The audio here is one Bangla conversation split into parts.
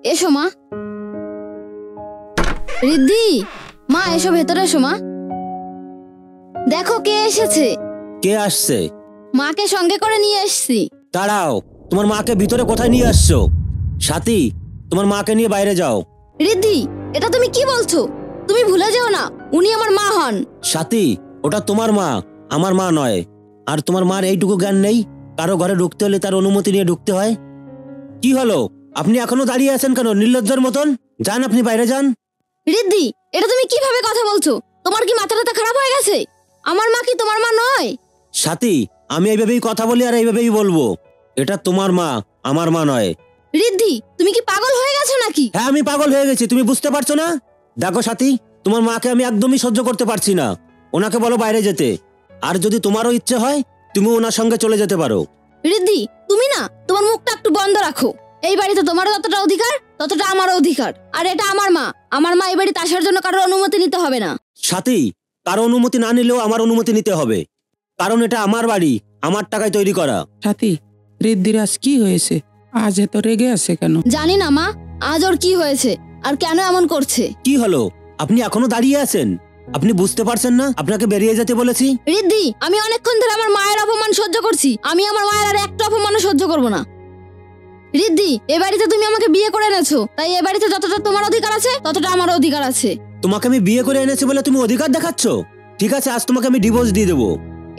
এসো মা। রিদ্ধি, মা এসো, ভেতরে এসো মা। দেখো কে এসেছে। কে আসছে? মাকে সঙ্গে করে নিয়ে এসেছি। দাঁড়াও, তোমার মাকে ভিতরে কোথায় নিয়ে আসছো? সাথী, তোমার মাকে নিয়ে বাইরে যাও। রিদ্ধি, এটা তুমি কি বলছো? তুমি ভুলে যাও না, উনি আমার মা হন। সাথী, ওটা তোমার মা, আমার মা নয়। আর তোমার মার এইটুকু জ্ঞান নেই কারো ঘরে ঢুকতে হলে তার অনুমতি নিয়ে ঢুকতে হয়? কি হলো, আপনি এখনো দাঁড়িয়ে আছেন কেন নির্লজ্জের মতন? যান, আপনি বাইরে যান। রিদ্ধি, এটা তুমি কিভাবে কথা বলছো? তোমার কি মাথাটা খারাপ হয়ে গেছে? আমার মা কি তোমার মা নয়? সাথী, আমি এইভাবেই কথা বলি আর এইভাবেই বলবো। এটা তোমার মা, আমার মা নয়। রিদ্ধি, তুমি কি পাগল হয়ে গেছো নাকি? হ্যাঁ, আমি পাগল হয়ে গেছি, তুমি বুঝতে পারছো না? দেখো সাথী, তোমার মাকে আমি একদমই সহ্য করতে পারছি না। ওনাকে বলো বাইরে যেতে। আর যদি তোমারও ইচ্ছে হয় তুমি ওনার সঙ্গে চলে যেতে পারো। রিদ্ধি, তুমি না তোমার মুখটা একটু বন্ধ রাখো। এই বাড়িতে তোমারও যতটা অধিকার ততটা আমারও অধিকার। আর এটা আমার মা, আমার মা এই বাড়িতে আসার জন্য কারোর অনুমতি নিতে হবে না। সাথী, কারো অনুমতি না নিলেও আমার অনুমতি নিতে হবে, কারণ এটা আমার বাড়ি, আমার টাকায় তৈরি করা। সাথী, রিদ্ধির আজ কি হয়েছে? আজ এত রেগে আছে কেন? জানি না মা, আজ ওর কি হয়েছে আর কেন এমন করছে। কি হলো, আপনি এখনো দাঁড়িয়ে আছেন? আপনি বুঝতে পারছেন না আপনাকে বেরিয়ে যেতে বলেছি? রিদ্ধি, আমি অনেকক্ষণ ধরে আমার মায়ের অপমান সহ্য করছি। আমি আমার মায়ের আর একটা অপমানও সহ্য করব না। রিদ্ধি, এ বাড়িতে তুমি আমাকে বিয়ে করে এনেছো, তাই এ বাড়িতে যতটা তোমার অধিকার আছে ততটা আমারও অধিকার আছে। তোমাকে আমি বিয়ে করে এনেছি বলে তুমি অধিকার দেখাচ্ছ? ঠিক আছে, আজ তোমাকে আমি ডিভোর্স দিয়ে দেবো।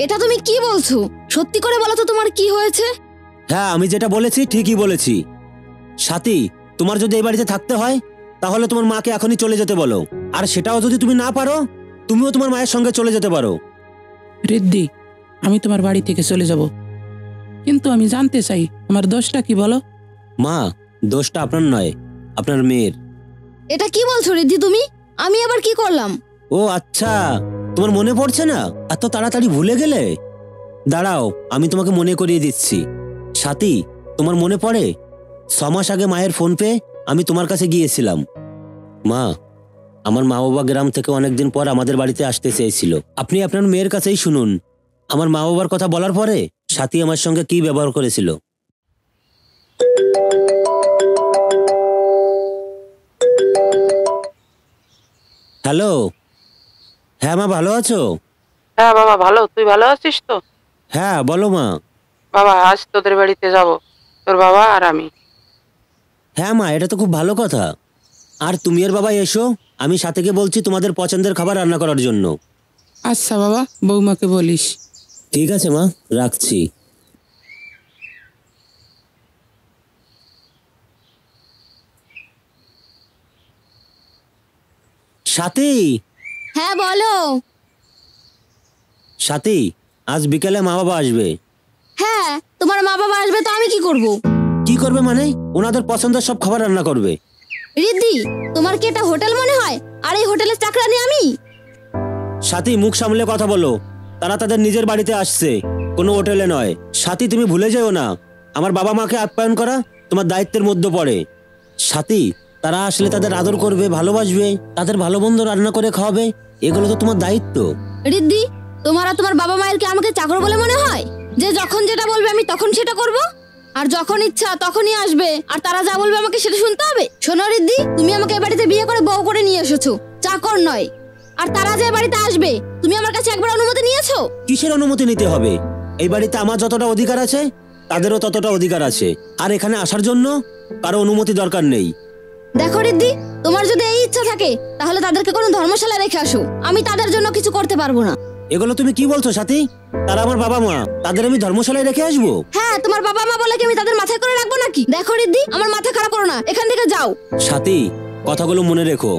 এটা তুমি কি বলছো? সত্যি করে বলো তো তোমার কি হয়েছে? হ্যাঁ, আমি যেটা বলেছি ঠিকই বলেছি। সাথী, তোমার যদি এই বাড়িতে থাকতে হয় তাহলে তোমার মাকে এখনই চলে যেতে বলো। আর সেটাও যদি তুমি না পারো, তুমিও তোমার মায়ের সঙ্গে চলে যেতে পারো। রিদ্ধি, আমি তোমার বাড়ি থেকে চলে যাব, কিন্তু আমি জানতে চাই আমার দোষটা কি বলো। মা, দোষটা আপনার নয়, আপনার মেয়ের। এটা কি বলছো রিদ্ধি তুমি? আমি আবার কি করলাম? ও আচ্ছা, তোমার মনে পড়ছে না? এত তাড়াতাড়ি ভুলে গেলে? দাঁড়াও, আমি তোমাকে মনে করিয়ে দিচ্ছি। সাথী, তোমার মনে পড়ে 6 মাস আগে মায়ের ফোন পেয়ে আমি তোমার কাছে গিয়েছিলাম। মা, আমার মা বাবা গ্রাম থেকে অনেকদিন পর আমাদের বাড়িতে আসতে চেয়েছিল। আপনি আপনার মেয়ের কাছেই শুনুন আমার মা বাবার কথা বলার পরে সাথী আমার সঙ্গে কি ব্যবহার করেছিল। হ্যালো। হ্যাঁ মা, ভালো আছো? হ্যাঁ বাবা ভালো, তুই ভালো আছিস তো? হ্যাঁ বলো মা। বাবা আজ তোদের বাড়িতে যাব, তোর বাবা আর আমি। হ্যাঁ মা, এটা তো খুব ভালো কথা। আর তুমি আর বাবা এসো, আমি সাথীকে বলছি তোমাদের পছন্দের খাবার রান্না করার জন্য। আচ্ছা বাবা, বৌমাকে বলিস। ঠিক আছে মা, রাখছি। সাথী। হ্যাঁ বলো। সাথী, আজ বিকেলে মা বাবা আসবে। হ্যাঁ, তোমার মা বাবা আসবে তো আমি কি করব? কি করবে মানে? ওনাদের পছন্দের সব খাবার রান্না করবে। রিদ্ধি, তোমার কি এটা হোটেল মনে হয়? আর এই হোটেলের চাকরানি আমি? সাথী, মুখ সামলে কথা বলো। তারা তাদের নিজের বাড়িতে আসছে, কোনো হোটেলে নয়। সাথী, তুমি ভুলে যেও না আমার বাবা মাকে আপ্যায়ন করা তোমার দায়িত্বের মধ্যে পড়ে। সাথী, তারা আসলে তাদের আদর করবে, ভালোবাসবে, তাদের ভালো মন্দ রান্না করে খাওয়াবে, এগুলো তো তোমার দায়িত্ব। রিদ্ধি, তোমার আর তোমার বাবা মায়ের কি আমাকে চাকর বলে মনে হয়, যে যখন যেটা বলবে আমি তখন সেটা করব, আর যখন ইচ্ছা তখনই আসবে, আর তারা যা বলবে আমাকে সেটা শুনতে হবে? শোনো রিদ্ধি, তুমি আমাকে এই বাড়িতে বিয়ে করে বউ করে নিয়ে এসেছো, চাকর নয়। আর তারা যে বাড়িতে আসবে তুমি আমার কাছে একবার অনুমতি নিয়েছো? কিসের অনুমতি নিতে হবে? এই বাড়িতে আমার যতটা অধিকার আছে তাদেরও ততটা অধিকার আছে। আর এখানে আসার জন্য কারো অনুমতি দরকার নেই। দেখো রিদ্ধি, তোমার যদি এই ইচ্ছা থাকে তাহলে তাদেরকে কোনো ধর্মশালায় রেখে আসো, আমি তাদের জন্য কিছু করতে পারবো না। এগুলো তুমি কি বলছো সাথী? তারা আমার বাবা মা, তাদের আমি ধর্মশালায় রেখে আসবো? হ্যাঁ, তোমার বাবা মা বলে কি আমি তাদের মাথায় করে রাখবো নাকি? দেখো রিদ্ধি, আমার মাথা খারাপ করো না, এখান থেকে যাও। সাথী, কথাগুলো মনে রেখো।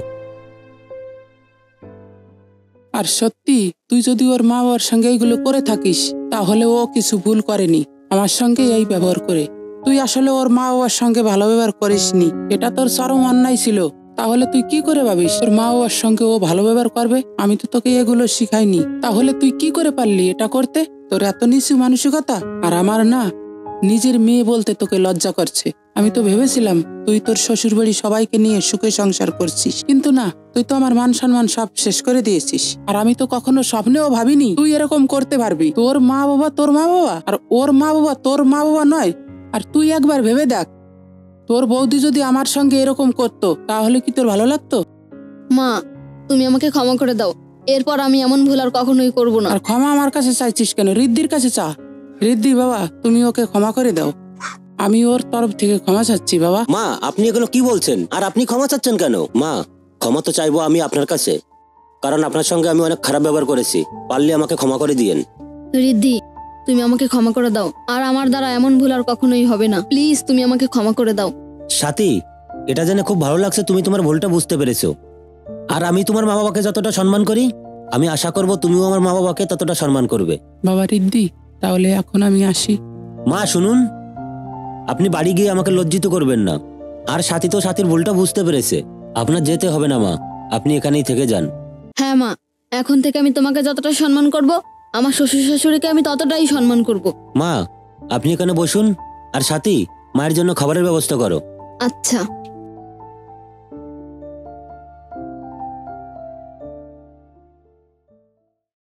আর সত্যি তুই যদি ওর মা বাবার সঙ্গে এইগুলো করে থাকিস তাহলে ও কিছু ভুল করেনি, আমার সঙ্গে এই ব্যবহার করে। তুই আসলে ওর মা বাবার সঙ্গে ভালো ব্যবহার করিসনি, এটা তোর চরম অন্যায় ছিল। তাহলে তুই কি করে ভাবিস তোর মা বাবার সঙ্গে ও ভালো ব্যবহার করবে? আমি তো তোকে এগুলো শিখাইনি, তাহলে তুই কি করে পারলি এটা করতে? তোর এত নিচু মানসিকতা। আর আমার না নিজের মেয়ে বলতে তোকে লজ্জা করছে। আমি তো ভেবেছিলাম তুই তোর শ্বশুর বাড়ি সবাইকে নিয়ে সুখে সংসার করছিস, কিন্তু না, তুই তো আমার মান সম্মান সব শেষ করে দিয়েছিস। আর আমি তো কখনো স্বপ্নেও ভাবিনি তুই এরকম করতে পারবি। তোর মা বাবা তোর মা বাবা, আর ওর মা বাবা তোর মা বাবা নয়। আর তুই একবার ভেবে দেখ, তোর বৌদি যদি আমার সঙ্গে এরকম করতো তাহলে কি তোর ভালো লাগতো? মা, তুমি আমাকে ক্ষমা করে দাও। এরপর আমি এমন ভুল আর কখনোই করব না। আর ক্ষমা আমার কাছে চাইছিস কেন? রিদ্ধির কাছে চা। রিদ্ধি বাবা, তুমি ওকে ক্ষমা করে দাও। আমি ওর তরফ থেকে ক্ষমা চাচ্ছি বাবা। মা, আপনি এগুলো কি বলছেন? আর আপনি ক্ষমা চাচ্ছেন কেন? মা, ক্ষমা তো চাইবো আমি আপনার কাছে, কারণ আপনার সঙ্গে আমি অনেক খারাপ ব্যবহার করেছি। পারলে আমাকে ক্ষমা করে দিয়েন। রিদ্ধি, তুমি আমাকে ক্ষমা করে দাও। আর আমার দ্বারা এমন ভুল আর কখনোই হবে না। প্লিজ তুমি আমাকে ক্ষমা করে দাও। সাথী, এটা জেনে খুব ভালো লাগছে তুমি তোমার ভুলটা বুঝতে পেরেছো। আর আমি তোমার মা বাবাকে যতটা সম্মান করি, আমি আশা করব তুমিও আমার মা বাবাকে ততটা সম্মান করবে। বাবা রিদ্ধি, তাহলে এখন আমি আসি। মা শুনুন, আপনি বাড়ি গিয়ে আমাকে লজ্জিত করবেন না। আর সাথী তো সাথীর ভুলটা বুঝতে পেরেছে, আপনার যেতে হবে না মা, আপনি এখানেই থেকে যান। হ্যাঁ মা, এখন থেকে আমি তোমাকে যতটা সম্মান করব, আমার শ্বশুর শাশুড়িকে আমি ততটাই সম্মান করব। মা, আপনি এখানে বসুন, আর সাথী, মায়ের জন্য খাবারের ব্যবস্থা করো। আচ্ছা।